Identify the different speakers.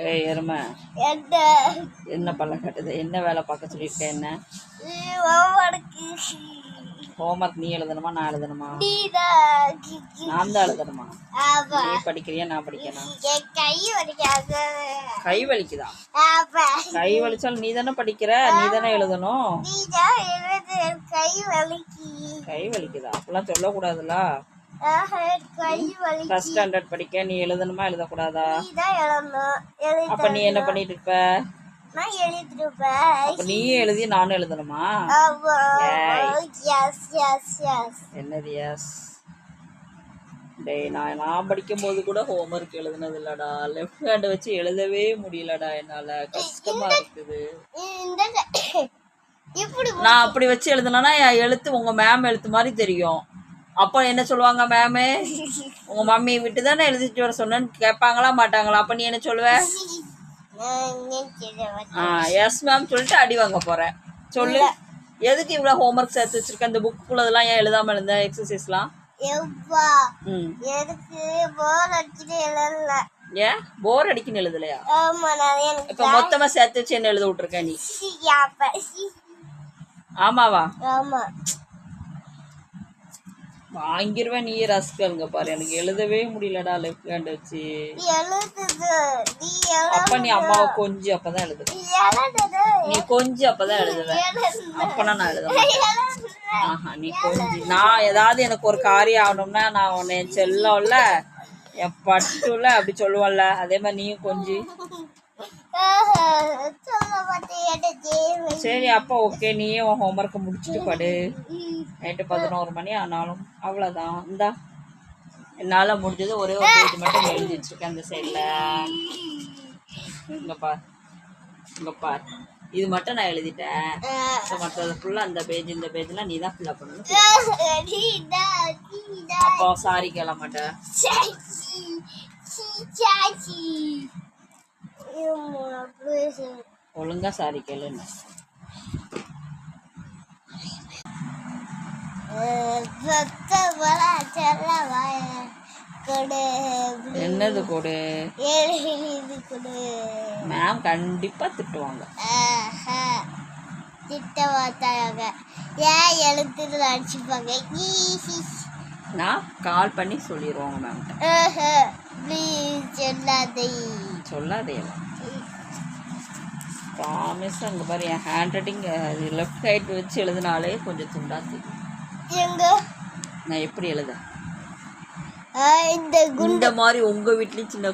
Speaker 1: ஏய் எருமை, என்ன பல்ல கட்டுது? என்ன வேலை பார்க்க சொல்லியிருக்கேன்? என்ன ஹோம்ஒர்க் நீ எழுதணுமா நான் எழுதணுமா? நான் தான் எழுதணுமா? நீ படிக்கிறியா நான் படிக்கணும்? கை வலிக்குதா? கை வலிச்சாலும் நீ தானே படிக்கிற, நீ தானே எழுதணும். கை வலிக்குதா? அப்பெல்லாம் சொல்லக்கூடாதுல்ல. ஃபர்ஸ்ட் ஸ்டாண்டர்ட் படிக்க நீ எழுதணுமா எழுதக்கூடாதா? அப்ப நீ என்ன பண்ணிட்டு இருப்ப? அப்ப நீயே எழுதி நானும் எழுதணுமா? என்னது எஸ்? டேய், நான் படிக்கும் போது கூட ஹோம்ஒர்க் எழுதுனது இல்லடா. லெஃப்ட் ஹேண்ட் வச்சு எழுதவே முடியலடா, என்னால கஷ்டமா இருக்குது. நான் அப்படி வச்சு எழுதுனா என் எழுத்து உங்க மேம் எழுத்து மாதிரி தெரியும். அப்போ என்ன சொல்லுவாங்க மேமே? உங்க மம்மி விட்டு தானே எழுதிட்டு வர சொன்னு கேட்பாங்களா மாட்டாங்களா? அப்ப நீ என்ன சொல்லுவ? எஸ் மேம் சொல்லிட்டு அடி வாங்க போறேன். சொல்லு, எதுக்கு இவ்வளவு ஹோம்ஒர்க் சேர்த்து வச்சிருக்க? இந்த புக்குள்ளதெல்லாம் ஏன் எழுதாம எழுந்த எக்ஸசைஸ்லாம்? ஏன் போர் அடிக்குன்னு எழுதலையா? இப்ப மொத்தமா சேர்த்து வச்சு என்ன எழுத விட்டுருக்க நீ? ஆமாவா? வாங்கிருவேன். நீ ரசிக்கலுங்க பாரு, எனக்கு எழுதவே முடியலடா லெஃப்ட் ஹேண்ட் வச்சு. அப்ப நீ அம்மாவை கொஞ்சி அப்பதான் எழுதுவ. நீ கொஞ்சி அப்பதான் எழுதுவ. அப்பனா நான் எழுதுவேன். ஆஹா, நீ கொஞ்சி. நான் ஏதாவது எனக்கு ஒரு காரியம் ஆகணும்னா நான் உன்னை என் செல்லம்ல என் பட்டுல அப்படி சொல்லுவல்ல, அதே மாதிரி நீயும் கொஞ்சி. சரி அப்போ ஓகே, நீயே உன் ஹோம்ஒர்க்கை முடிச்சுட்டு படு. நைட்டு 11 மணி ஆனாலும் அவ்வளோதான். இந்தா என்னால் முடிஞ்சது ஒரே ஒரு பேஜ் மட்டும் எழுதி வச்சிருக்கேன் அந்த சைடில். இங்கே பார், இங்கே பார், இது மட்டும் நான் எழுதிட்டேன். மற்றது ஃபுல்லாக அந்த பேஜ் இந்த பேஜ்லாம் நீ தான் ஃபில்அப் பண்ணணும். அப்போ சாரி கேள மாட்டேன். ஒழுங்கா சாரி கேளுன்னு. என்னது கொடு? மேம் கண்டிப்பா திட்டுவாங்க.
Speaker 2: திட்ட மாட்டாங்க, ஏன் எழுத்துல அடிச்சுப்பாங்க.
Speaker 1: நான் கால் பண்ணி சொல்லிடுவாங்க மேம். சொல்லாதே ப்ராமிஸ். அங்கே பாரு, என் ஹேண்ட் ரைட்டிங் லெஃப்ட் சைட் வச்சு எழுதினாலே கொஞ்சம் துண்டா தெரியும். நான் எப்படி எழுத? இந்த மாதிரி உங்க வீட்லயும் சின்ன